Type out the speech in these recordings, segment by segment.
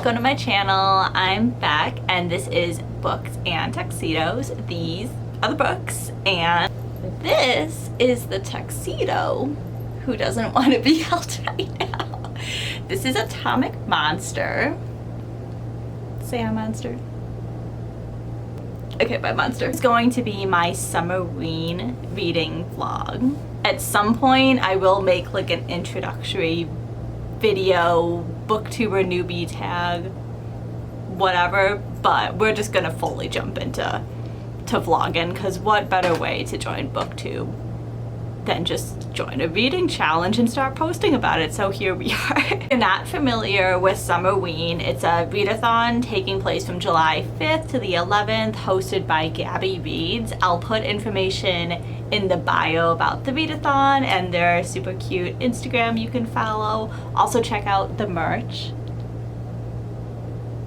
welcome to my channel. I'm back and this is Books and Tuxedos. These are the books and this is the tuxedo who doesn't want to be held right now. This is Atomic Monster. Say I'm Monster. Okay, bye Monster. It's going to be my Summerween reading vlog. At some point I will make like an introductory video, booktuber newbie tag, whatever, but we're just gonna fully jump into vlogging, because what better way to join booktube than just join a reading challenge and start posting about it. So here we are. If you're not familiar with Summerween, it's a readathon taking place from July 5th to the 11th, hosted by GabbyReads. I'll put information in the bio about the readathon and their super cute Instagram you can follow. Also check out the merch.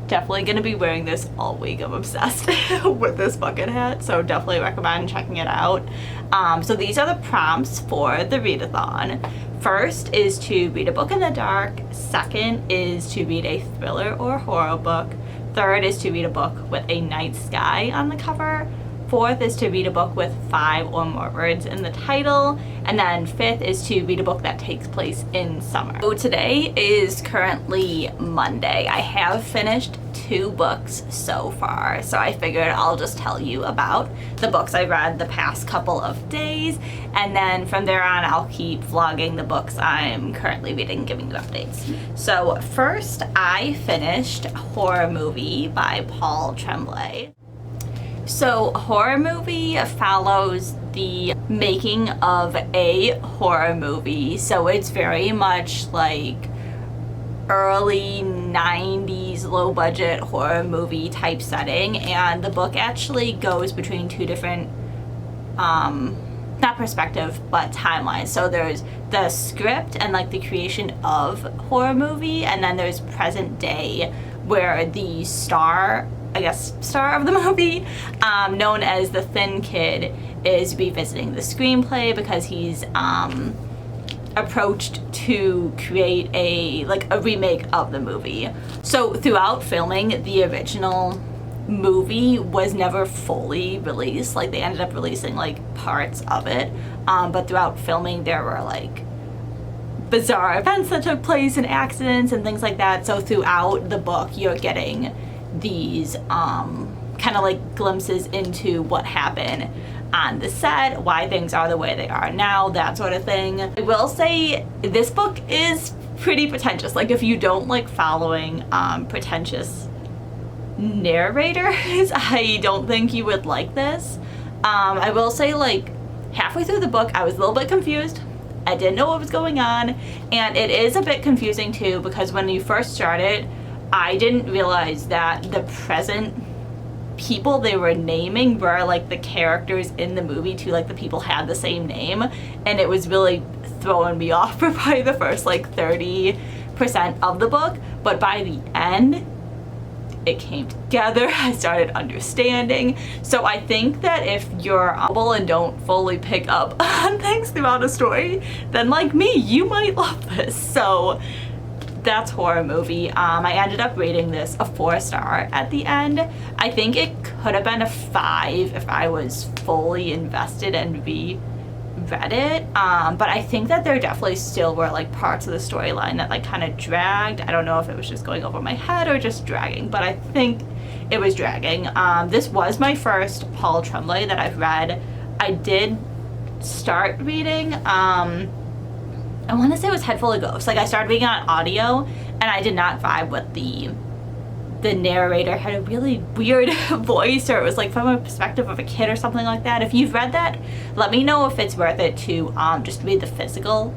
Definitely gonna be wearing this all week. I'm obsessed with this bucket hat, so definitely recommend checking it out. So these are the prompts for the readathon. First is to read a book in the dark. Second is to read a thriller or horror book. Third is to read a book with a night sky on the cover. Fourth is to read a book with 5 or more words in the title. And then fifth is to read a book that takes place in summer. So today is currently Monday. I have finished 2 books so far, so I figured I'll just tell you about the books I read the past couple of days, and then from there on I'll keep vlogging the books I'm currently reading, giving you updates. So first, I finished Horror Movie by Paul Tremblay. So Horror Movie follows the making of a horror movie, so it's very much like early 90s low budget horror movie type setting, and the book actually goes between 2 different not perspective but timelines. So there's the script and like the creation of Horror Movie, and then there's present day where the star of the movie, known as the Thin Kid, is revisiting the screenplay because he's approached to create a remake of the movie. So throughout filming, the original movie was never fully released. Like they ended up releasing like parts of it, but throughout filming there were like bizarre events that took place and accidents and things like that. So throughout the book you're getting these kind of like glimpses into what happened on the set, why things are the way they are now, that sort of thing. I will say this book is pretty pretentious. Like if you don't like following pretentious narrators, I don't think you would like this. I will say like halfway through the book I was a little bit confused. I didn't know what was going on, and it is a bit confusing too because when you first started I didn't realize that the present people they were naming were like the characters in the movie too. Like the people had the same name, and it was really throwing me off for probably the first like 30% of the book, but by the end it came together. I started understanding. So I think that if you're humble and don't fully pick up on things throughout a story, then like me, you might love this. So that's Horror Movie. I ended up rating this a 4-star at the end. I think it could have been a 5 if I was fully invested and reread it, but I think that there definitely still were like parts of the storyline that like kind of dragged. I don't know if it was just going over my head or just dragging, but I think it was dragging. This was my first Paul Tremblay that I've read. I did start reading I want to say it was Head Full of Ghosts. Like I started reading on audio and I did not vibe with the narrator. Had a really weird voice, or it was like from a perspective of a kid or something like that. If you've read that, let me know if it's worth it to just read the physical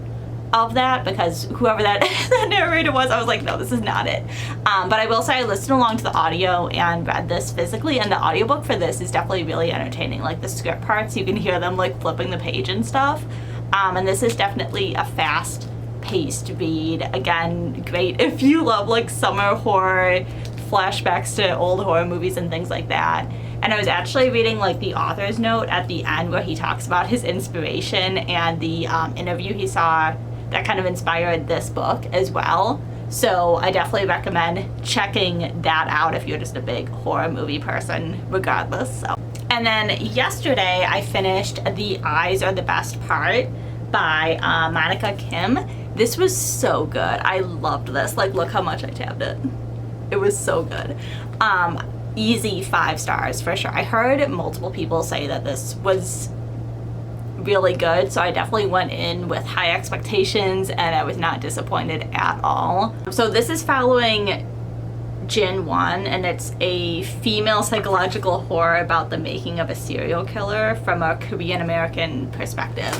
of that, because whoever that narrator was, I was like, no, this is not it. But I will say I listened along to the audio and read this physically, and the audiobook for this is definitely really entertaining. Like the script parts, you can hear them like flipping the page and stuff. And this is definitely a fast-paced read. Again, great if you love like summer horror, flashbacks to old horror movies and things like that. And I was actually reading like the author's note at the end where he talks about his inspiration and the interview he saw that kind of inspired this book as well. So I definitely recommend checking that out if you're just a big horror movie person, regardless. So. And then yesterday I finished The Eyes Are the Best Part by Monica Kim. This was so good. I loved this. Like, look how much I tabbed it. It was so good. Easy 5 stars for sure. I heard multiple people say that this was really good, so I definitely went in with high expectations and I was not disappointed at all. So this is following Jin Won, and it's a female psychological horror about the making of a serial killer from a Korean American perspective.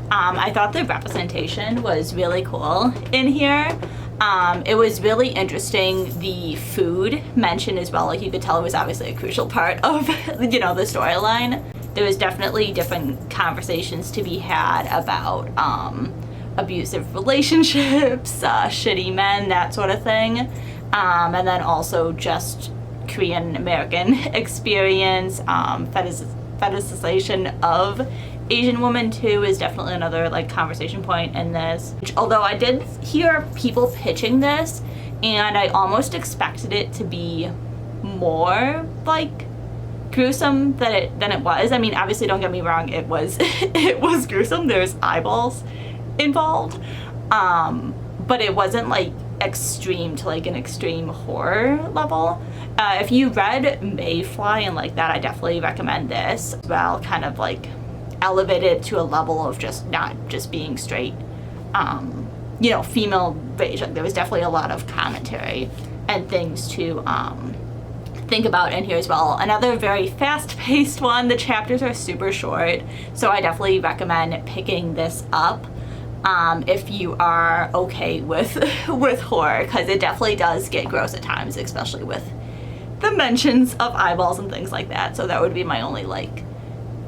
I thought the representation was really cool in here. It was really interesting. The food mentioned as well, like you could tell it was obviously a crucial part of, you know, the storyline. There was definitely different conversations to be had about abusive relationships, shitty men, that sort of thing. And then also just Korean American experience, fetishization of Asian women too is definitely another like conversation point in this. Although I did hear people pitching this and I almost expected it to be more like gruesome than it was. I mean, obviously don't get me wrong, it was it was gruesome. There's eyeballs involved. But it wasn't like extreme to like an extreme horror level. If you read Mayfly and like that, I definitely recommend this as well. Kind of like elevated to a level of just not just being straight, you know, female rage. Like, there was definitely a lot of commentary and things to think about in here as well. Another very fast-paced one. The chapters are super short, so I definitely recommend picking this up if you are okay with horror, because it definitely does get gross at times, especially with the mentions of eyeballs and things like that. So that would be my only like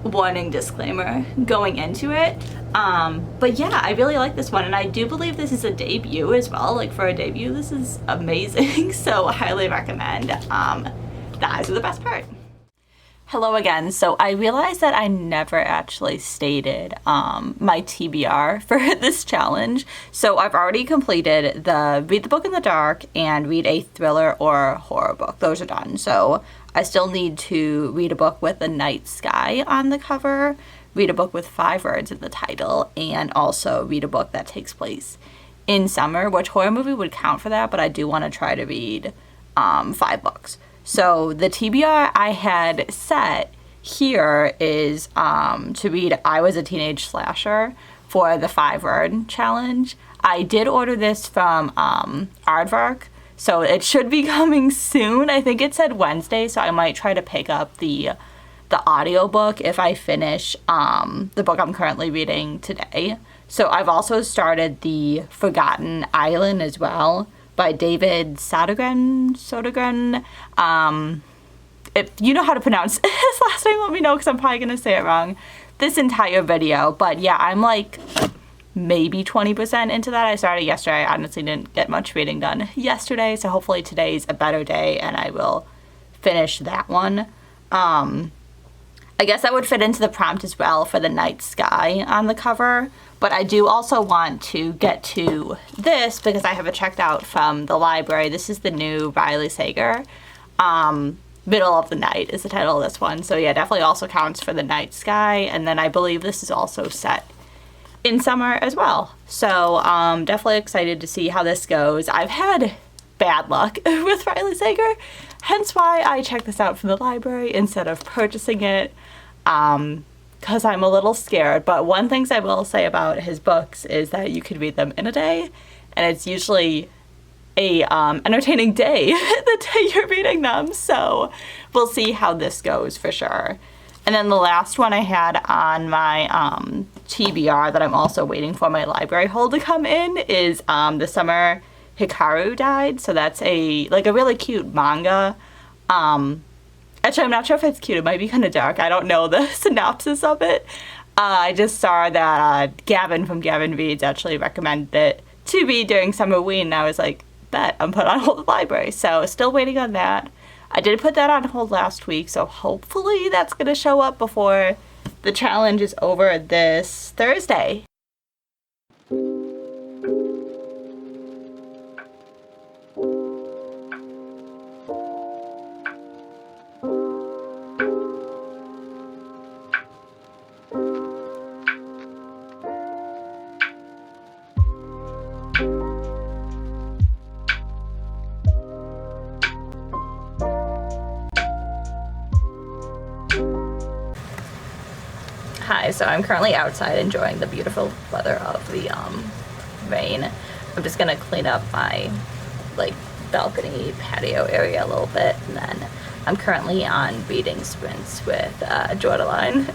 warning disclaimer going into it. But yeah, I really like this one, and I do believe this is a debut as well. Like, for a debut, this is amazing. So I highly recommend. The Eyes Are the Best Part. Hello again. So I realized that I never actually stated my TBR for this challenge. So I've already completed the read the book in the dark and read a thriller or horror book. Those are done. So I still need to read a book with a night sky on the cover, read a book with 5 words in the title, and also read a book that takes place in summer, which horror movie would count for that, but I do want to try to read 5 books. So the TBR I had set here is to read I Was a Teenage Slasher for the 5-word challenge. I did order this from Aardvark, so it should be coming soon. I think it said Wednesday, so I might try to pick up the audiobook if I finish the book I'm currently reading today. So I've also started the Forgotten Island as well, by David Sodergren. If you know how to pronounce his last name, let me know, because I'm probably going to say it wrong this entire video. But yeah, I'm like maybe 20% into that. I started yesterday. I honestly didn't get much reading done yesterday, so hopefully today's a better day and I will finish that one. I guess that would fit into the prompt as well for the night sky on the cover. But I do also want to get to this because I have it checked out from the library. This is the new Riley Sager. Middle of the Night is the title of this one. So yeah, definitely also counts for the night sky. And then I believe this is also set in summer as well. So definitely excited to see how this goes. I've had bad luck with Riley Sager, hence why I checked this out from the library instead of purchasing it. Because I'm a little scared, but one thing I will say about his books is that you could read them in a day, and it's usually a entertaining day the day you're reading them, so we'll see how this goes for sure. And then the last one I had on my TBR that I'm also waiting for my library hold to come in is The Summer Hikaru Died. So that's a really cute manga. Actually, I'm not sure if it's cute. It might be kind of dark. I don't know the synopsis of it. I just saw that Gavin from GabbyReads actually recommended it to me during Summerween, and I was like, bet, I'm put on hold at the library. So still waiting on that. I did put that on hold last week, so hopefully that's going to show up before the challenge is over this Thursday. Hi, so I'm currently outside enjoying the beautiful weather of the rain. I'm just gonna clean up my like balcony patio area a little bit, and then I'm currently on reading sprints with Jordaline.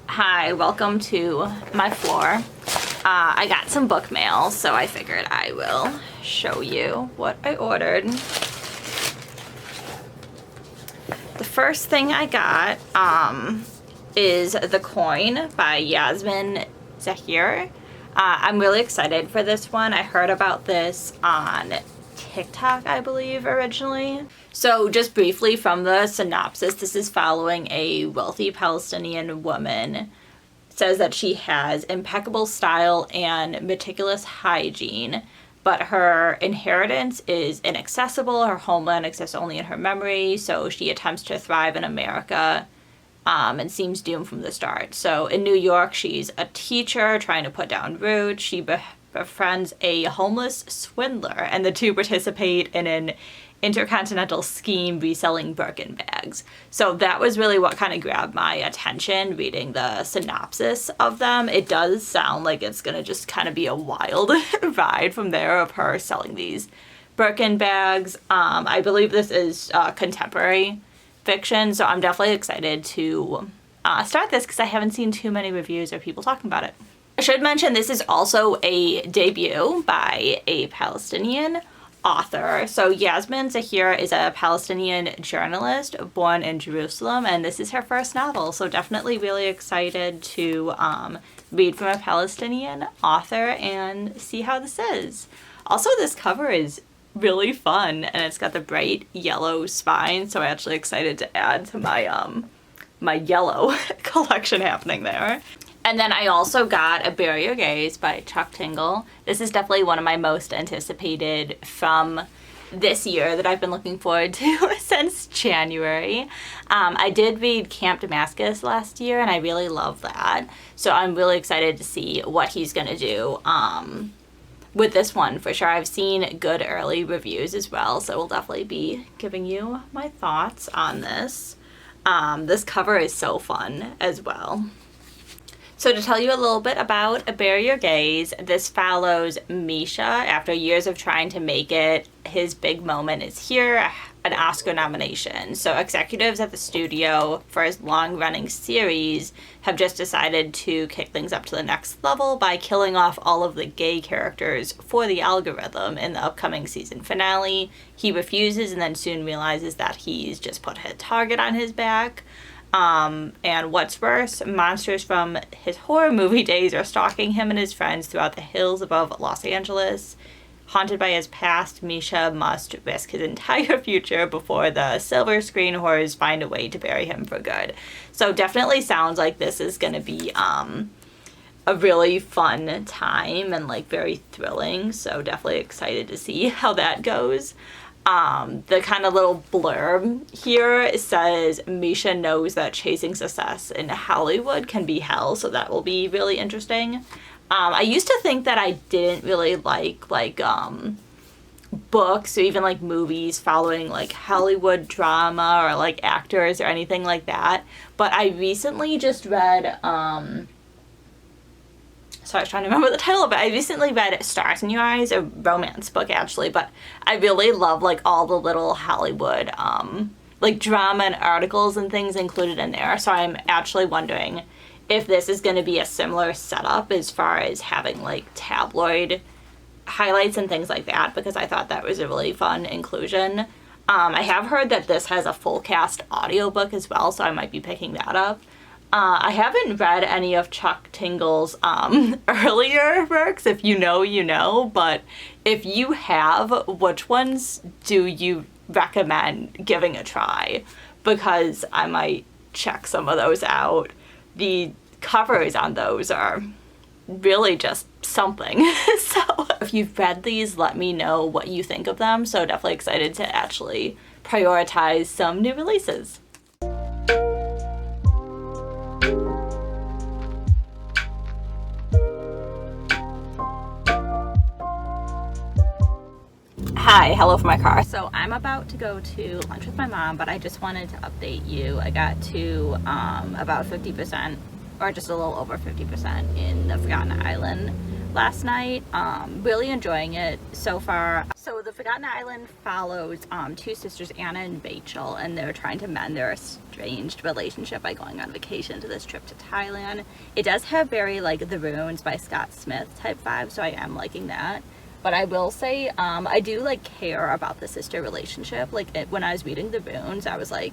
Hi, welcome to my floor. I got some book mail, so I figured I will show you what I ordered. The first thing I got is The Coin by Yasmin Zahir. I'm really excited for this one. I heard about this on TikTok, I believe, originally. So just briefly from the synopsis, this is following a wealthy Palestinian woman. It says that she has impeccable style and meticulous hygiene, but her inheritance is inaccessible. Her homeland exists only in her memory, so she attempts to thrive in America and seems doomed from the start. So in New York, she's a teacher trying to put down roots. She befriends a homeless swindler, and the two participate in an intercontinental scheme reselling Birkin bags. So that was really what kind of grabbed my attention reading the synopsis of them. It does sound like it's gonna just kind of be a wild ride from there of her selling these Birkin bags. I believe this is contemporary fiction, so I'm definitely excited to start this because I haven't seen too many reviews or people talking about it. I should mention this is also a debut by a Palestinian author. So Yasmin Zahir is a Palestinian journalist born in Jerusalem, and this is her first novel. So definitely really excited to read from a Palestinian author and see how this is. Also, this cover is really fun, and it's got the bright yellow spine, so I'm actually excited to add to my my yellow collection happening there. And then I also got A Bury Your Gaze by Chuck Tingle. This is definitely one of my most anticipated from this year that I've been looking forward to since January. I did read Camp Damascus last year, and I really love that. So I'm really excited to see what he's gonna do with this one for sure. I've seen good early reviews as well, so we'll definitely be giving you my thoughts on this. This cover is so fun as well. So to tell you a little bit about A Bury Your Gaze, this follows Misha after years of trying to make it. His big moment is here, an Oscar nomination. So executives at the studio for his long-running series have just decided to kick things up to the next level by killing off all of the gay characters for the algorithm in the upcoming season finale. He refuses and then soon realizes that he's just put a target on his back. And what's worse, monsters from his horror movie days are stalking him and his friends throughout the hills above Los Angeles. Haunted by his past, Misha must risk his entire future before the silver screen horrors find a way to bury him for good. So definitely sounds like this is going to be a really fun time and like very thrilling. So definitely excited to see how that goes. The kind of little blurb here says Misha knows that chasing success in Hollywood can be hell, so that will be really interesting. I used to think that I didn't really like books or even like movies following like Hollywood drama or like actors or anything like that, but I recently just read so I was trying to remember the title of it. I recently read Stars in Your Eyes, a romance book actually, but I really love like all the little Hollywood like drama and articles and things included in there. So I'm actually wondering if this is going to be a similar setup as far as having like tabloid highlights and things like that, because I thought that was a really fun inclusion. I have heard that this has a full cast audiobook as well, so I might be picking that up. I haven't read any of Chuck Tingle's earlier works. If you know, you know, but if you have, which ones do you recommend giving a try? Because I might check some of those out. The covers on those are really just something. So if you've read these, let me know what you think of them. So definitely excited to actually prioritize some new releases. Hi, hello from my car. So I'm about to go to lunch with my mom, but I just wanted to update you. I got to about 50%, or just a little over 50% in the Forgotten Island last night. Really enjoying it so far. So the Forgotten Island follows two sisters, Anna and Rachel, and they're trying to mend their estranged relationship by going on vacation to this trip to Thailand. It does have very like The Ruins by Scott Smith type vibe, so I am liking that. But I will say, I do like care about the sister relationship. Like when I was reading The Runes, I was like,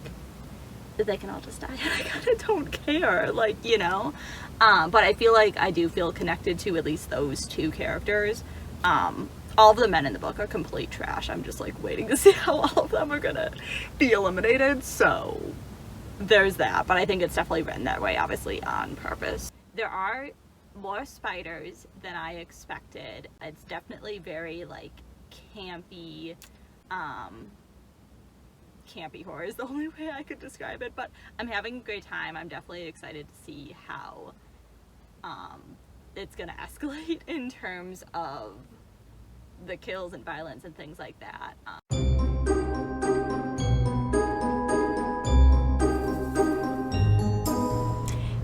they can all just die. I kind of don't care, like, you know. But I feel like I do feel connected to at least those two characters. All of the men in the book are complete trash. I'm just like waiting to see how all of them are gonna be eliminated. So there's that. But I think it's definitely written that way, obviously on purpose. There are more spiders than I expected. It's definitely very like campy, campy horror is the only way I could describe it, but I'm having a great time. I'm definitely excited to see how it's gonna escalate in terms of the kills and violence and things like that.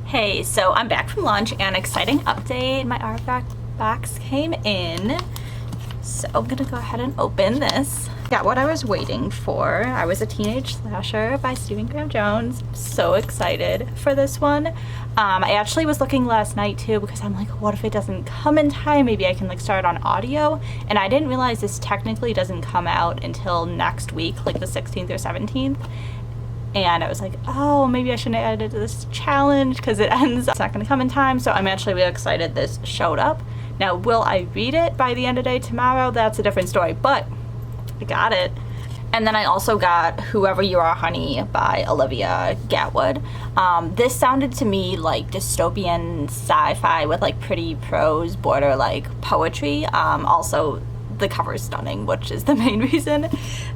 Hey, so I'm back from lunch, and exciting update, my Aardvark box came in. So I'm gonna go ahead and open this. Got what I was waiting for. I Was a Teenage Slasher by Stephen Graham Jones. So excited for this one. I actually was looking last night too, because I'm like, what if it doesn't come in time? Maybe I can like start on audio. And I didn't realize this technically doesn't come out until next week, like the 16th or 17th. And I was like, oh, maybe I shouldn't add it to this challenge because it ends. It's not going to come in time. So I'm actually really excited this showed up. Now, will I read it by the end of the day tomorrow? That's a different story, but I got it. And then I also got Whoever You Are, Honey by Olivia Gatwood. This sounded to me like dystopian sci-fi with like pretty prose, border like poetry. Also, the cover is stunning, which is the main reason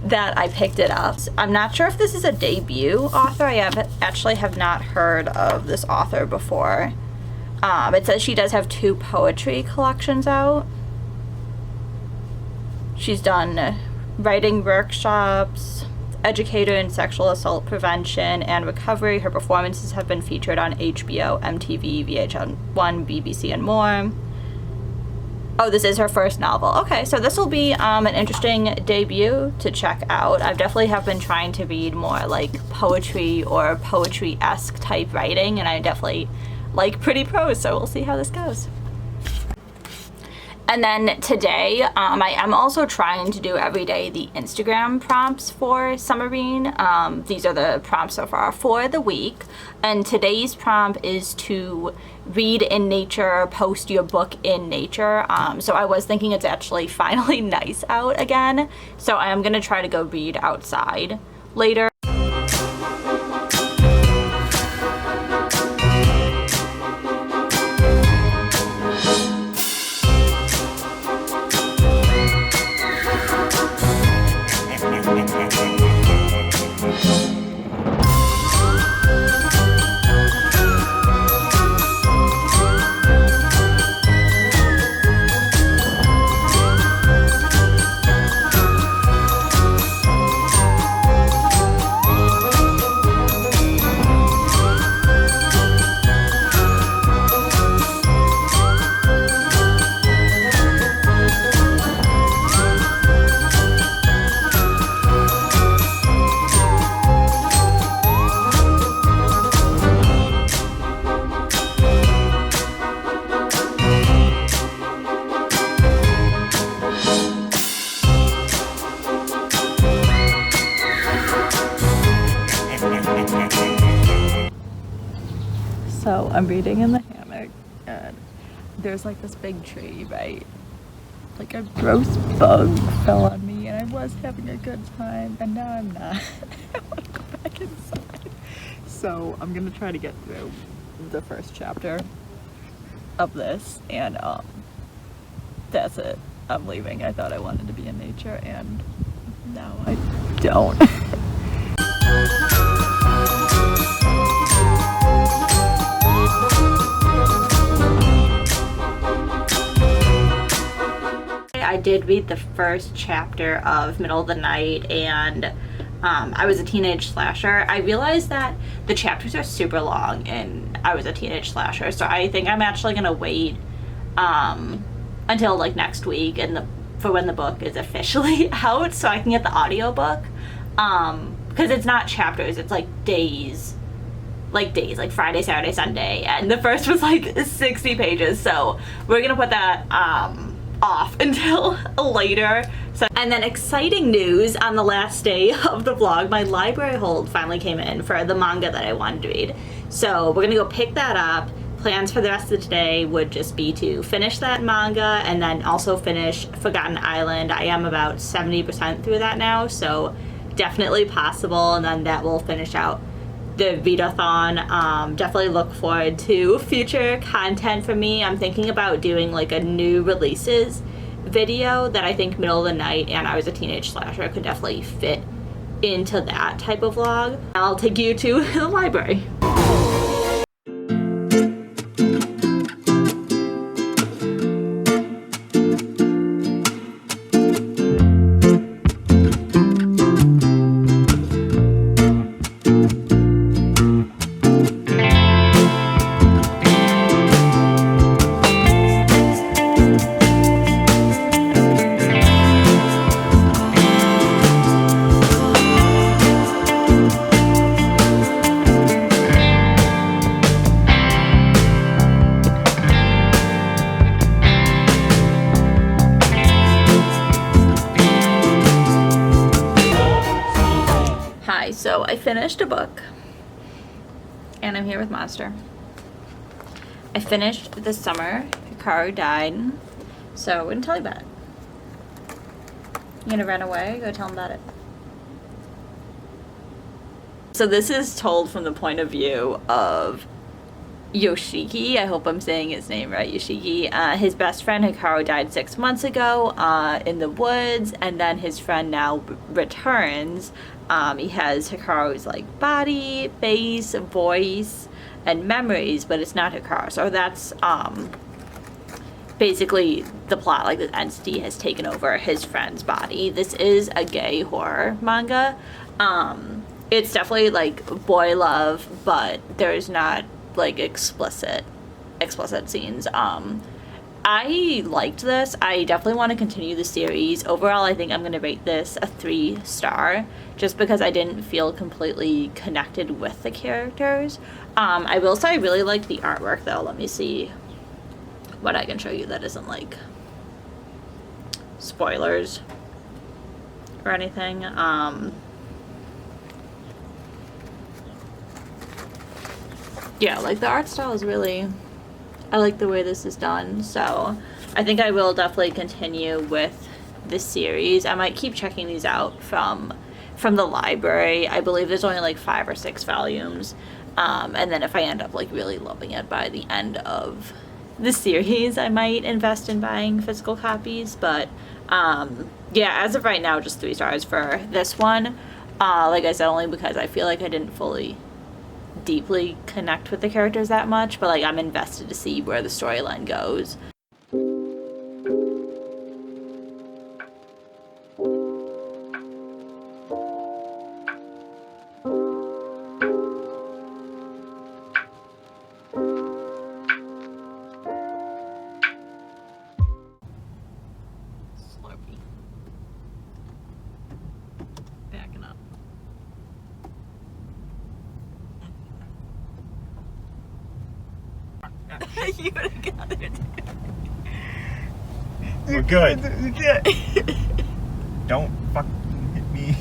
that I picked it up. I'm not sure if this is a debut author. I actually have not heard of this author before. It says she does have 2 poetry collections out. She's done writing workshops, educator in sexual assault prevention and recovery. Her performances have been featured on HBO, MTV, VH1, BBC, and more. Oh, this is her first novel. Okay, so this will be an interesting debut to check out. I definitely have been trying to read more like poetry or poetry-esque type writing, and I definitely like pretty prose, so we'll see how this goes. And then today, I am also trying to do every day the Instagram prompts for Summerween. These are the prompts so far for the week. And today's prompt is to read in nature, post your book in nature. So I was thinking it's actually finally nice out again. So I am going to try to go read outside later. I'm reading in the hammock, and there's like this big tree, right? Like a gross bug fell on me, and I was having a good time, and now I'm not. I want to go back inside. So I'm gonna try to get through the first chapter of this, and that's it. I'm leaving. I thought I wanted to be in nature, and now I don't. I did read the first chapter of Middle of the Night, and I was a teenage slasher. I realized that the chapters are super long and I was a teenage slasher, so I think I'm actually gonna wait until like next week and for when the book is officially out so I can get the audiobook, because it's not chapters, it's like days, like Friday, Saturday, Sunday, and the first was like 60 pages, so we're gonna put that off until later. So, and then exciting news, on the last day of the vlog, my library hold finally came in for the manga that I wanted to read. So we're gonna go pick that up. Plans for the rest of today would just be to finish that manga and then also finish Forgotten Island. I am about 70% through that now, so definitely possible, and then that will finish out the readathon. Definitely look forward to future content from me. I'm thinking about doing like a new releases video that I think Middle of the Night and I Was a Teenage Slasher could definitely fit into that type of vlog. I'll take you to the library. So I finished a book, and I'm here with Monster. I finished this summer. Hikaru died, so we're gonna tell you about it. You gonna run away? Go tell him about it. So this is told from the point of view of Yoshiki. I hope I'm saying his name right, Yoshiki. His best friend Hikaru died 6 months ago in the woods, and then his friend now returns. He has Hikaru's like body, face, voice, and memories, but it's not Hikaru. So that's basically the plot. Like, this entity has taken over his friend's body. This is a gay horror manga. It's definitely like boy love, but there's not like explicit scenes. I liked this. I definitely want to continue the series. Overall, I think I'm going to rate this a 3-star, just because I didn't feel completely connected with the characters. I will say I really like the artwork, though. Let me see what I can show you that isn't like spoilers or anything. Yeah, like the art style is really, I like the way this is done, so I think I will definitely continue with this series. I might keep checking these out from the library. I believe there's only like 5 or 6 volumes, and then if I end up like really loving it by the end of the series, I might invest in buying physical copies. But yeah, as of right now, just 3 stars for this one. Like I said, only because I feel like I didn't fully deeply connect with the characters that much, but like I'm invested to see where the storyline goes. Slurpee. Backing up. You would have got it. We're good. Don't fucking hit me.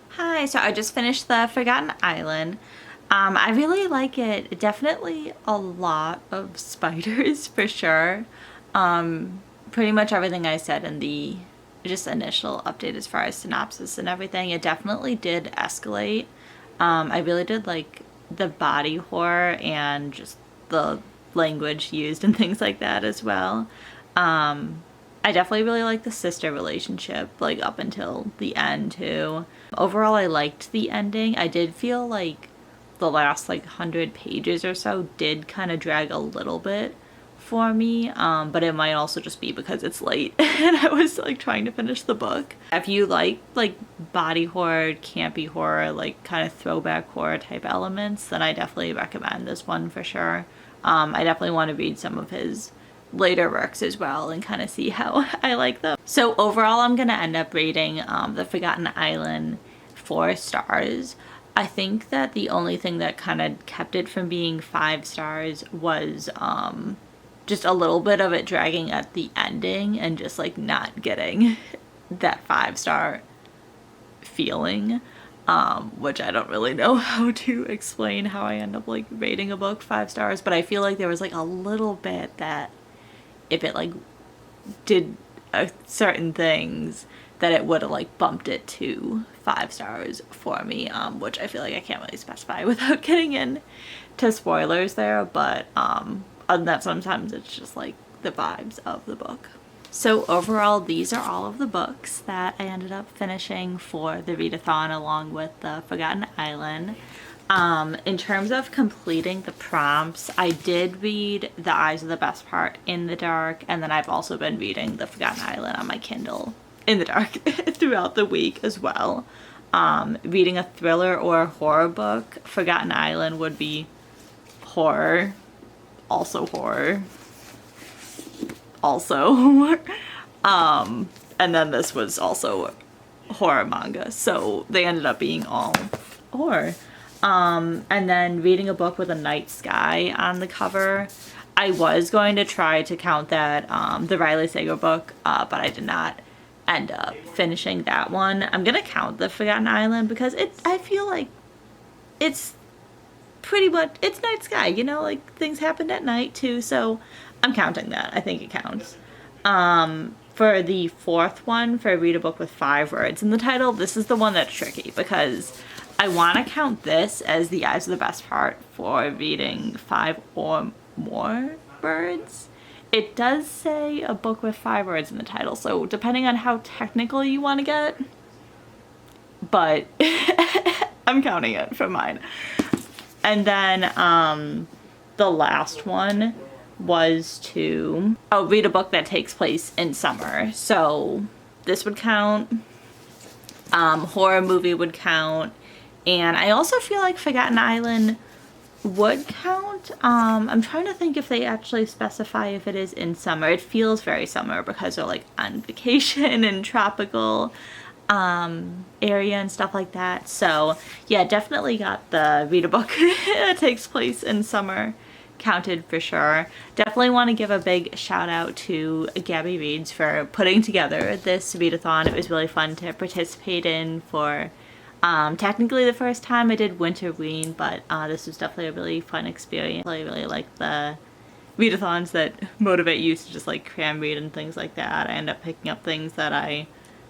Hi, so I just finished the Forgotten Island. I really like it. Definitely a lot of spiders for sure. Pretty much everything I said in the just initial update as far as synopsis and everything, it definitely did escalate. I really did like the body horror and just the language used and things like that as well. I definitely really like the sister relationship, like up until the end too. Overall, I liked the ending. I did feel like the last like 100 pages or so did kind of drag a little bit for me, but it might also just be because it's late and I was like trying to finish the book. If you like body horror, campy horror, like kind of throwback horror type elements, then I definitely recommend this one for sure. I definitely want to read some of his later works as well and kind of see how I like them. So overall, I'm gonna end up rating The Forgotten Island 4 stars. I think that the only thing that kind of kept it from being 5 stars was just a little bit of it dragging at the ending and just like not getting that 5-star feeling, which I don't really know how to explain how I end up like rating a book 5 stars, but I feel like there was like a little bit that if it like did certain things that it would have like bumped it to 5 stars for me, which I feel like I can't really specify without getting into spoilers there, but other than that, sometimes it's just like the vibes of the book. So overall, these are all of the books that I ended up finishing for the readathon along with The Forgotten Island. In terms of completing the prompts, I did read The Eyes of the Best Part in the dark, and then I've also been reading The Forgotten Island on my Kindle in the dark throughout the week as well. Reading a thriller or a horror book, Forgotten Island would be horror, also horror, also and then this was also horror manga, so they ended up being all horror. And then reading a book with a night sky on the cover. I was going to try to count that the Riley Sager book, but I did not end up finishing that one. I'm gonna count The Forgotten Island because I feel like it's pretty much, it's night sky, you know, like things happened at night too, so I'm counting that. I think it counts. For the 4th one, for Read a Book with 5 Words in the title, this is the one that's tricky because I want to count this as The Eyes of the Best Part for reading 5 or more words. It does say a book with 5 words in the title, so depending on how technical you want to get, but I'm counting it for mine. And then the last one was to read a book that takes place in summer. So this would count. Horror movie would count. And I also feel like Forgotten Island would count. I'm trying to think if they actually specify if it is in summer. It feels very summer because they're like on vacation and tropical area and stuff like that. So yeah, definitely got the read a book that takes place in summer counted for sure. Definitely want to give a big shout out to GabbyReads for putting together this readathon. It was really fun to participate in for technically the first time I did Winterween, but this was definitely a really fun experience. I really like the readathons that motivate you to just like cram read and things like that. I end up picking up things that I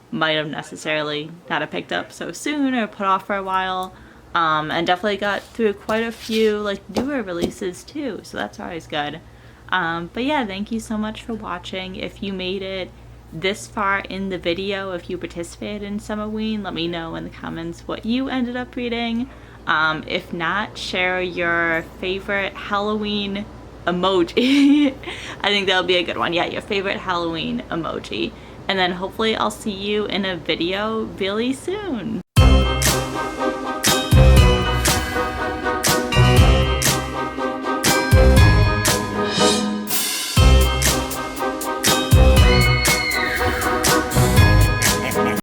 might have necessarily not have picked up so soon or put off for a while, and definitely got through quite a few like newer releases too, so that's always good. But yeah, thank you so much for watching. If you made it this far in the video, if you participated in Summerween, let me know in the comments what you ended up reading. If not, share your favorite Halloween emoji. I think that'll be a good one. Yeah, your favorite Halloween emoji. And then hopefully I'll see you in a video really soon.